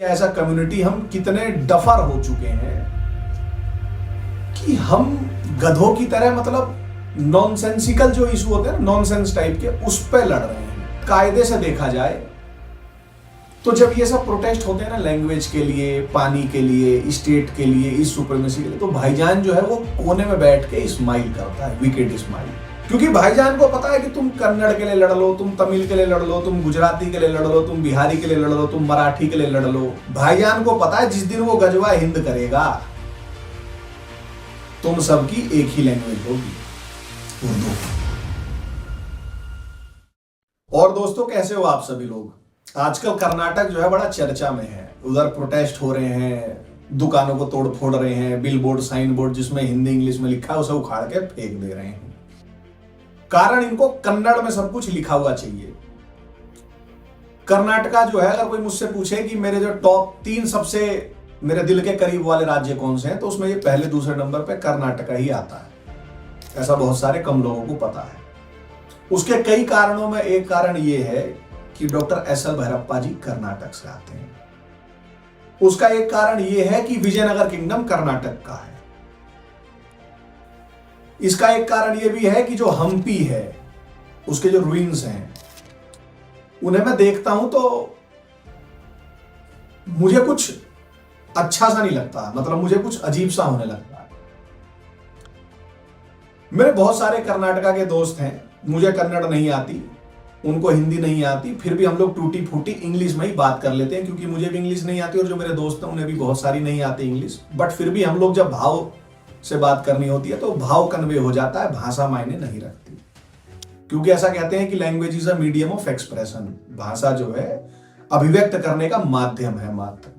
ऐसा कम्युनिटी हम कितने डफर हो चुके हैं कि हम गधों की तरह मतलब नॉनसेंसिकल जो इशू होते हैं ना, नॉनसेंस टाइप के, उस पे लड़ रहे हैं। कायदे से देखा जाए तो जब ये सब प्रोटेस्ट होते हैं ना, लैंग्वेज के लिए, पानी के लिए, स्टेट के लिए, इस सुप्रीमेसी के लिए, तो भाईजान जो है वो कोने में बैठ के स्माइल करता है, विकेट स्माइल। क्योंकि भाईजान को पता है कि तुम कन्नड़ के लिए लड़ लो, तुम तमिल के लिए लड़ लो, तुम गुजराती के लिए लड़ लो, तुम बिहारी के लिए लड़ लो, तुम मराठी के लिए लड़ लो। भाईजान को पता है जिस दिन वो गजवा हिंद करेगा तुम सबकी एक ही लैंग्वेज होगी, उर्दू। और दोस्तों, कैसे हो आप सभी लोग? आजकल कर्नाटक जो है बड़ा चर्चा में है। उधर प्रोटेस्ट हो रहे हैं, दुकानों को तोड़ फोड़ रहे हैं, बिल बोर्ड, साइन बोर्ड जिसमें हिंदी इंग्लिश में लिखा है उसे उखाड़ के फेंक दे रहे हैं। कारण इनको कन्नड़ में सब कुछ लिखा हुआ चाहिए। कर्नाटका जो है, अगर कोई मुझसे पूछे कि मेरे जो टॉप 3 सबसे मेरे दिल के करीब वाले राज्य कौन से हैं, तो उसमें ये पहले दूसरे नंबर पे कर्नाटका ही आता है। ऐसा बहुत सारे कम लोगों को पता है। उसके कई कारणों में एक कारण ये है कि डॉक्टर एस.एल. भैरप्पा जी कर्नाटक से आते हैं। उसका एक कारण ये है कि विजयनगर किंगडम कर्नाटक का है। इसका एक कारण ये भी है कि जो हम्पी है, उसके जो रूइंस हैं, उन्हें मैं देखता हूं तो मुझे कुछ अच्छा सा नहीं लगता, मतलब मुझे कुछ अजीब सा होने लगता है। मेरे बहुत सारे कर्नाटका के दोस्त हैं, मुझे कन्नड़ नहीं आती, उनको हिंदी नहीं आती, फिर भी हम लोग टूटी फूटी इंग्लिश में ही बात कर लेते हैं, क्योंकि मुझे भी इंग्लिश नहीं आती और जो मेरे दोस्त हैं उन्हें भी बहुत सारी नहीं आती इंग्लिश। बट फिर भी हम लोग जब भाव से बात करनी होती है तो भाव कन्वे हो जाता है, भाषा मायने नहीं रखती। क्योंकि ऐसा कहते हैं कि language is a medium of expression. भाषा जो है अभिव्यक्त करने का माध्यम है मात्र।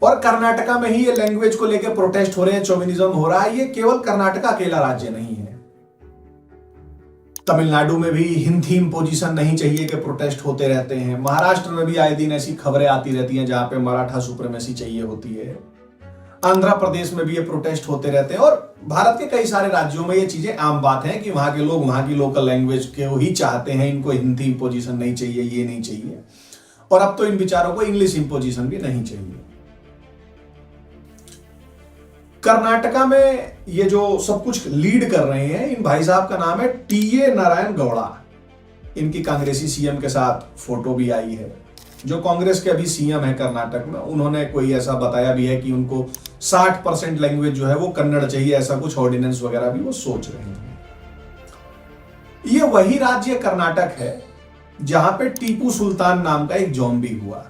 और कर्नाटका में ही ये लैंग्वेज को लेकर प्रोटेस्ट हो रहे हैं, चौविनिज्म हो रहा है। ये केवल कर्नाटका अकेला राज्य नहीं है। तमिलनाडु में भी हिंदी इंपोजिशन नहीं चाहिए के प्रोटेस्ट होते रहते हैं। महाराष्ट्र में भी आए दिन ऐसी खबरें आती रहती हैं जहां पे मराठा सुप्रीमेसी चाहिए होती है। आंध्र प्रदेश में भी ये प्रोटेस्ट होते रहते हैं। और भारत के कई सारे राज्यों में ये चीजें आम बात है कि वहां के लोग वहां की लोकल लैंग्वेज को ही चाहते हैं, इनको हिंदी इंपोजिशन नहीं चाहिए, ये नहीं चाहिए। और अब तो इन विचारों को इंग्लिश इंपोजिशन भी नहीं चाहिए। कर्नाटका में ये जो सब कुछ लीड कर रहे हैं, इन भाई साहब का नाम है टी.ए. नारायण गौड़ा। इनकी कांग्रेसी सीएम के साथ फोटो भी आई है। जो कांग्रेस के अभी सीएम है कर्नाटक में, उन्होंने कोई ऐसा बताया भी है कि उनको 60% लैंग्वेज जो है वो कन्नड़ चाहिए, ऐसा कुछ ऑर्डिनेंस वगैरह भी वो सोच रहे हैं। ये वही राज्य कर्नाटक है जहां पे टीपू सुल्तान नाम का एक ज़ॉम्बी हुआ।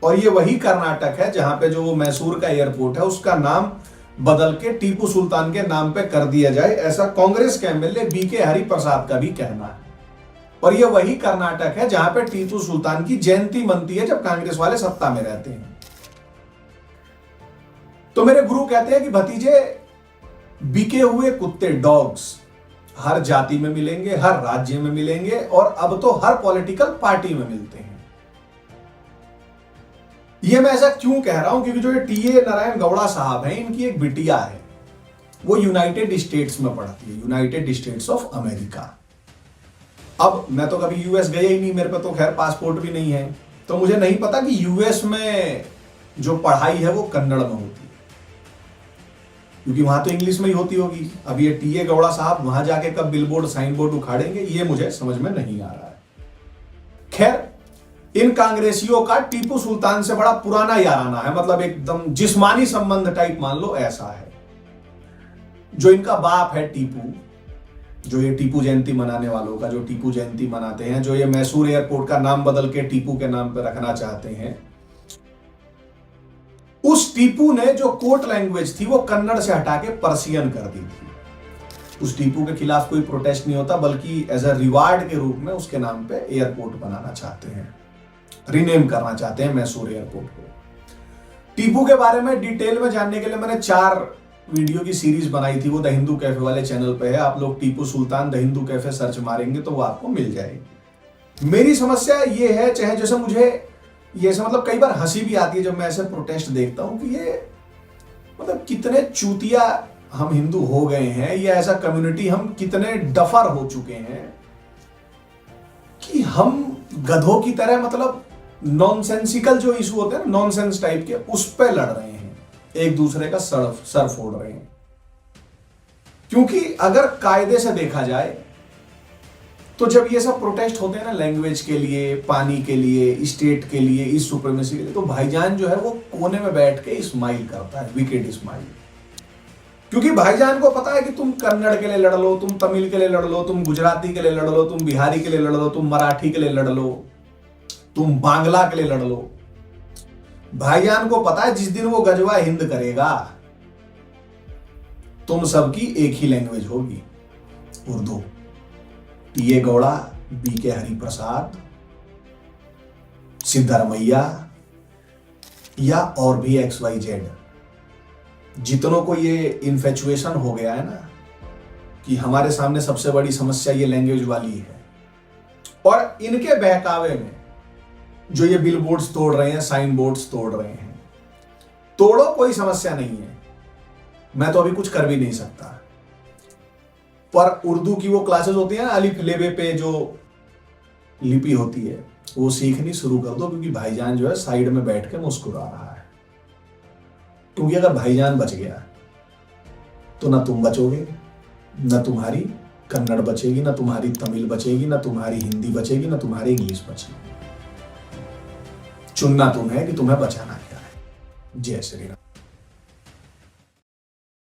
और ये वही कर्नाटक है जहां पे जो वो मैसूर का एयरपोर्ट है उसका नाम बदल के टीपू सुल्तान के नाम पे कर दिया जाए, ऐसा कांग्रेस के एमएलए बी.के. हरिप्रसाद का भी कहना है। और ये वही कर्नाटक है जहां पे टीपू सुल्तान की जयंती मनती है जब कांग्रेस वाले सत्ता में रहते हैं। तो मेरे गुरु कहते हैं कि भतीजे, बिके हुए कुत्ते, डॉग्स हर जाति में मिलेंगे, हर राज्य में मिलेंगे, और अब तो हर पॉलिटिकल पार्टी में मिलते हैं। ये मैं ऐसा क्यों कह रहा हूं? क्योंकि जो ये टी.ए. नारायण गौड़ा साहब हैं, इनकी एक बिटिया है, वो यूनाइटेड स्टेट्स में पढ़ती है, यूनाइटेड स्टेट्स ऑफ अमेरिका। अब मैं तो कभी यूएस गया ही नहीं, मेरे पे तो खैर पासपोर्ट भी नहीं है, तो मुझे नहीं पता कि यूएस में जो पढ़ाई है वो कन्नड़ में होती है, क्योंकि वहां तो इंग्लिश में ही होती होगी। अब ये टी.ए. गौड़ा साहब वहां जाके कब बिलबोर्ड, साइन बोर्ड उखाड़ेंगे, ये मुझे समझ में नहीं आ रहा है। खैर, इन कांग्रेसियों का टीपू सुल्तान से बड़ा पुराना याराना है, मतलब एकदम जिस्मानी संबंध टाइप मान लो, ऐसा है। जो इनका बाप है टीपू, जो ये टीपू जयंती मनाने वालों का, जो टीपू जयंती मनाते हैं, जो ये मैसूर एयरपोर्ट का नाम बदल के टीपू के नाम पे रखना चाहते हैं, उस टीपू ने जो कोर्ट लैंग्वेज थी वो कन्नड़ से हटा के पर्सियन कर दी थी। उस टीपू के खिलाफ कोई प्रोटेस्ट नहीं होता, बल्कि एज अ रिवार्ड के रूप में उसके नाम पे एयरपोर्ट बनाना चाहते हैं, रीनेम करना चाहते हैं मैसूर एयरपोर्ट को। टीपू के बारे में डिटेल में जानने के लिए मैंने 4 वीडियो की सीरीज बनाई थी, वो द हिंदू कैफे वाले चैनल पे है। आप लोग Tipu Sultan the Hindu cafe search मारेंगे तो वो आपको मिल जाएगी। मेरी समस्या ये है, चाहे जैसे मुझे ये से मतलब कई बार हंसी भी आती है जब मैं ऐसे प्रोटेस्ट देखता हूं, कि ये मतलब कितने चूतिया हम हिंदू हो गए हैं, या ऐसा कम्युनिटी हम कितने डफर हो चुके हैं कि हम गधों की तरह मतलब नॉनसेंसिकल जो इशू होते हैं ना, नॉनसेंस टाइप के, उस पे लड़ रहे हैं, एक दूसरे का सर फोड़ रहे हैं। क्योंकि अगर कायदे से देखा जाए तो जब ये सब प्रोटेस्ट होते हैं ना, लैंग्वेज के लिए, पानी के लिए, स्टेट के लिए, इस सुप्रीमेसी के लिए, तो भाईजान जो है वो कोने में बैठ के स्माइल करता है, विकेड स्माइल। क्योंकि भाईजान को पता है कि तुम कन्नड़ के लिए लड़ लो, तुम तमिल के लिए लड़ लो, तुम गुजराती के लिए लड़ लो, तुम बिहारी के लिए लड़ लो, तुम मराठी के लिए लड़ लो, तुम बांग्ला के लिए लड़ लो। भाईजान को पता है जिस दिन वो गजवा हिंद करेगा, तुम सबकी एक ही लैंग्वेज होगी, उर्दू। टीए गौड़ा, बीके हरिप्रसाद, सिद्धारमैया या और भी XYZ, जितनों को ये इन्फेचुएशन हो गया है ना कि हमारे सामने सबसे बड़ी समस्या ये लैंग्वेज वाली है, और इनके बहकावे में जो ये बिल बोर्ड्स तोड़ रहे हैं, साइन बोर्ड्स तोड़ रहे हैं, तोड़ो, कोई समस्या नहीं है, मैं तो अभी कुछ कर भी नहीं सकता। पर उर्दू की वो क्लासेस होती है ना, अलिफ लेबे पे जो लिपि होती है, वो सीखनी शुरू कर दो, क्योंकि भाईजान जो है साइड में बैठ के मुस्कुरा रहा है। क्योंकि अगर भाईजान बच गया तो ना तुम बचोगे, ना तुम्हारी कन्नड़ बचेगी, ना तुम्हारी तमिल बचेगी, ना तुम्हारी हिंदी बचेगी, ना तुम्हारी इंग्लिश बचेगी। चुनना तुम्हें कि तुम्हें बचाना क्या है। जय श्री राम।